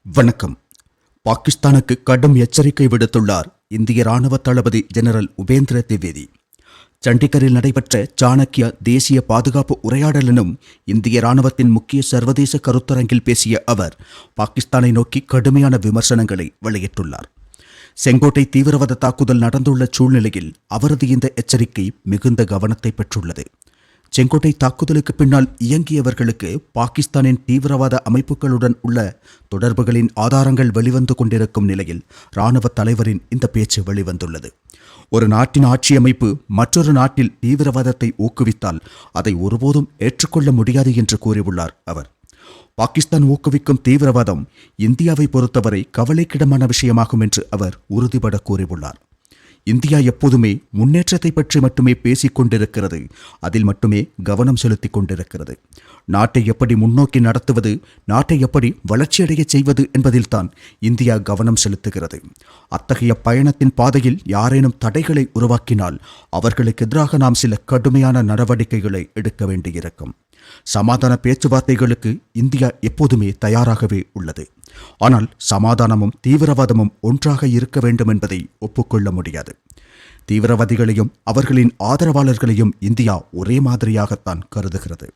வணக்கம். பாகிஸ்தானுக்கு கடும் எச்சரிக்கை விடுத்துள்ளார் இந்திய ராணுவ தளபதி ஜெனரல் உபேந்திர திவேதி. சண்டிகரில் நடைபெற்ற சாணக்கிய தேசிய பாதுகாப்பு உரையாடல் எனும் இந்திய ராணுவத்தின் முக்கிய சர்வதேச கருத்தரங்கில் பேசிய அவர் பாகிஸ்தானை நோக்கி கடுமையான விமர்சனங்களை வெளியிட்டுள்ளார். செங்கோட்டை தீவிரவாத தாக்குதல் நடந்துள்ள சூழ்நிலையில் அவரது இந்த எச்சரிக்கை மிகுந்த கவனத்தை பெற்றுள்ளது. செங்கோட்டை தாக்குதலுக்கு பின்னால் இயங்கியவர்களுக்கு பாகிஸ்தானின் தீவிரவாத அமைப்புகளுடன் உள்ள தொடர்புகளின் ஆதாரங்கள் வெளிவந்து கொண்டிருக்கும் நிலையில் இராணுவ தலைவரின் இந்த பேச்சு வெளிவந்துள்ளது. ஒரு நாட்டின் ஆட்சி அமைப்பு மற்றொரு நாட்டில் தீவிரவாதத்தை ஊக்குவித்தால் அதை ஒருபோதும் ஏற்றுக்கொள்ள முடியாது என்று கூறியுள்ளார் அவர். பாகிஸ்தான் ஊக்குவிக்கும் தீவிரவாதம் இந்தியாவை பொறுத்தவரை கவலைக்கிடமான விஷயமாகும் என்று அவர் உறுதிபட கூறியுள்ளார். இந்தியா எப்போதுமே முன்னேற்றத்தை பற்றி மட்டுமே பேசிக் கொண்டிருக்கிறது, அதில் மட்டுமே கவனம் செலுத்திக் கொண்டிருக்கிறது. நாட்டை எப்படி முன்னோக்கி நடத்துவது, நாட்டை எப்படி வளர்ச்சியடைய செய்வது என்பதில்தான் இந்தியா கவனம் செலுத்துகிறது. அத்தகைய பயணத்தின் பாதையில் யாரேனும் தடைகளை உருவாக்கினால் அவர்களுக்கு எதிராக நாம் சில கடுமையான நடவடிக்கைகளை எடுக்க வேண்டியிருக்கும். சமாதான பேச்சுவார்த்தைகளுக்கு இந்தியா எப்போதுமே தயாராகவே உள்ளது. ஆனால் சமாதானமும் தீவிரவாதமும் ஒன்றாக இருக்க வேண்டும் என்பதை ஒப்புக்கொள்ள முடியாது. தீவிரவாதிகளையும் அவர்களின் ஆதரவாளர்களையும் இந்தியா ஒரே மாதிரியாகத்தான் கருதுகிறது.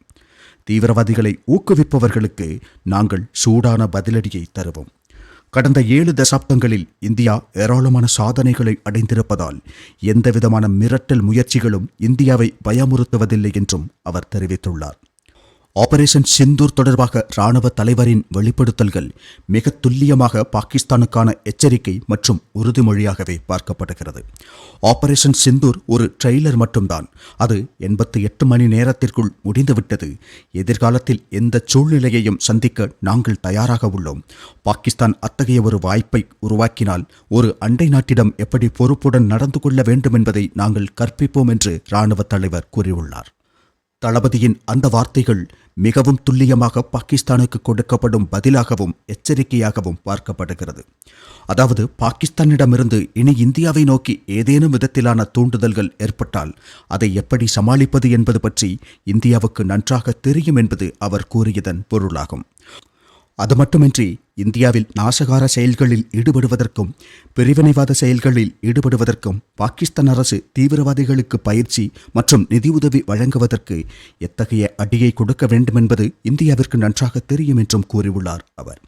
தீவிரவாதிகளை ஊக்குவிப்பவர்களுக்கு நாங்கள் சூடான பதிலடியை தருவோம். கடந்த 7 தசாப்தங்களில் இந்தியா ஏராளமான சாதனைகளை அடைந்திருப்பதால் எந்தவிதமான மிரட்டல் முயற்சிகளும் இந்தியாவை பயமுறுத்துவதில்லை என்றும் அவர் தெரிவித்துள்ளார். ஆபரேஷன் சிந்தூர் தொடர்பாக இராணுவ தலைவரின் வெளிப்படுத்தல்கள் மிக துல்லியமாக பாகிஸ்தானுக்கான எச்சரிக்கை மற்றும் உறுதிமொழியாகவே பார்க்கப்படுகிறது. ஆபரேஷன் சிந்தூர் ஒரு ட்ரெய்லர் மட்டும்தான். அது 88 மணி நேரத்திற்குள் முடிந்துவிட்டது. எதிர்காலத்தில் எந்த சூழ்நிலையையும் சந்திக்க நாங்கள் தயாராக உள்ளோம். பாகிஸ்தான் அத்தகைய ஒரு வாய்ப்பை உருவாக்கினால் ஒரு அண்டை நாட்டிடம் எப்படி பொறுப்புடன் நடந்து கொள்ள வேண்டும் என்பதை நாங்கள் கற்பிப்போம் என்று இராணுவ தலைவர் கூறியுள்ளார். தளபதியின் அந்த வார்த்தைகள் மிகவும் துல்லியமாக பாகிஸ்தானுக்கு கொடுக்கப்படும் பதிலாகவும் எச்சரிக்கையாகவும் பார்க்கப்படுகிறது. அதாவது பாகிஸ்தானிடமிருந்து இனி இந்தியாவை நோக்கி ஏதேனும் விதத்திலான தூண்டுதல்கள் ஏற்பட்டால் அதை எப்படி சமாளிப்பது என்பது பற்றி இந்தியாவுக்கு நன்றாக தெரியும் என்பது அவர் கூறியதன் பொருளாகும். அது மட்டுமின்றி இந்தியாவில் நாசகார செயல்களில் ஈடுபடுவதற்கும் பிரிவினைவாத செயல்களில் ஈடுபடுவதற்கும் பாகிஸ்தான் அரசு தீவிரவாதிகளுக்கு பயிற்சி மற்றும் நிதியுதவி வழங்குவதற்கு எத்தகைய அடியை கொடுக்க வேண்டும் என்பது இந்தியாவிற்கு நன்றாக தெரியும் என்றும் கூறியுள்ளார் அவர்.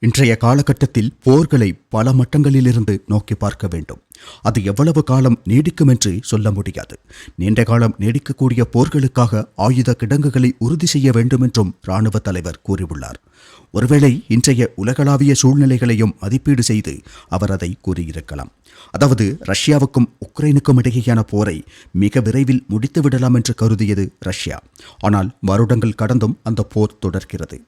இன்றைய காலகட்டத்தில் போர்களை பல மட்டங்களிலிருந்து நோக்கி பார்க்க வேண்டும். அது எவ்வளவு காலம் நீடிக்கும் என்று சொல்ல முடியாது. நீண்ட காலம் நீடிக்கக்கூடிய போர்களுக்காக ஆயுத கிடங்குகளை உறுதி செய்ய வேண்டும் என்றும் இராணுவ தலைவர் கூறியுள்ளார். ஒருவேளை இன்றைய உலகளாவிய சூழ்நிலைகளையும் மதிப்பீடு செய்து அவர் அதை கூறியிருக்கலாம். அதாவது ரஷ்யாவுக்கும் உக்ரைனுக்கும் இடையேயான போரை மிக விரைவில் முடித்துவிடலாம் என்று கருதியது ரஷ்யா. ஆனால் வருடங்கள் கடந்தும் அந்த போர் தொடர்கிறது.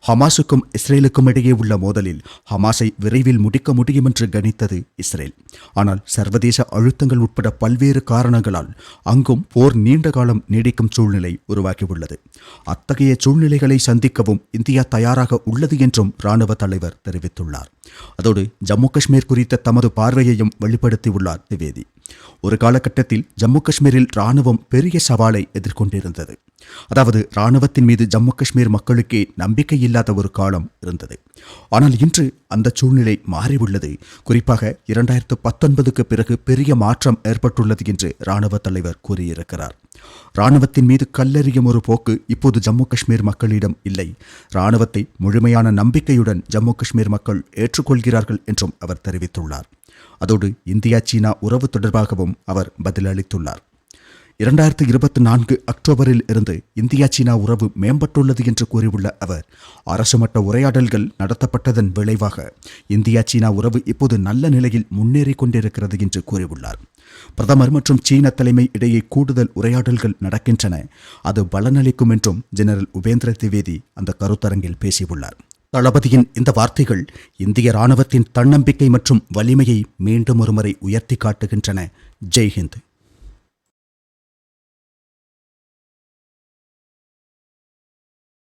ஹமாஸுக்கும் இஸ்ரேலுக்கும் இடையே உள்ள மோதலில் ஹமாஸை விரைவில் முடிக்க முடியும் என்று கணித்தது இஸ்ரேல். ஆனால் சர்வதேச அழுத்தங்கள் உட்பட பல்வேறு காரணங்களால் அங்கும் போர் நீண்ட காலம் நீடிக்கும் சூழ்நிலை உருவாகியுள்ளது. அத்தகைய சூழ்நிலைகளை சந்திக்கவும் இந்தியா தயாராக உள்ளது என்றும் இராணுவ தலைவர் தெரிவித்துள்ளார். அதோடு ஜம்மு காஷ்மீர் குறித்த தமது பார்வையையும் வெளிப்படுத்தியுள்ளார் திவேதி. ஒரு காலகட்டத்தில் ஜம்மு காஷ்மீரில் இராணுவம் பெரிய சவாலை எதிர்கொண்டிருந்தது. அதாவது இராணுவத்தின் மீது ஜம்மு காஷ்மீர் மக்களுக்கே நம்பிக்கை இல்லாத ஒரு காலம் இருந்தது. ஆனால் இன்று அந்த சூழ்நிலை மாறியுள்ளது. குறிப்பாக 2019க்கு பிறகு பெரிய மாற்றம் ஏற்பட்டுள்ளது என்று இராணுவ தலைவர் கூறியிருக்கிறார். இராணுவத்தின் மீது கல்லெறியும் ஒரு போக்கு இப்போது ஜம்மு காஷ்மீர் மக்களிடம் இல்லை. இராணுவத்தை முழுமையான நம்பிக்கையுடன் ஜம்மு காஷ்மீர் மக்கள் ஏற்றுக்கொள்கிறார்கள் என்றும் அவர் தெரிவித்துள்ளார். அதோடு இந்தியா சீனா உறவு தொடர்பாகவும் அவர் பதிலளித்துள்ளார். 2024 அக்டோபரில் இருந்து இந்தியா சீனா உறவு மேம்பட்டுள்ளது என்று கூறியுள்ள அவர் அரசு மட்ட உரையாடல்கள் நடத்தப்பட்டதன் விளைவாக இந்தியா சீனா உறவு இப்போது நல்ல நிலையில் முன்னேறி கொண்டிருக்கிறது என்று கூறியுள்ளார். பிரதமர் மற்றும் சீன தலைமை இடையே கூடுதல் உரையாடல்கள் நடக்கின்றன. அது பலனளிக்கும் என்றும் ஜெனரல் உபேந்திர திவேதி அந்த கருத்தரங்கில் பேசியுள்ளார். தளபதியின் இந்த வார்த்தைகள் இந்திய இராணுவத்தின் தன்னம்பிக்கை மற்றும் வலிமையை மீண்டும் ஒருமுறை உயர்த்தி காட்டுகின்றன. ஜெய் ஹிந்த்.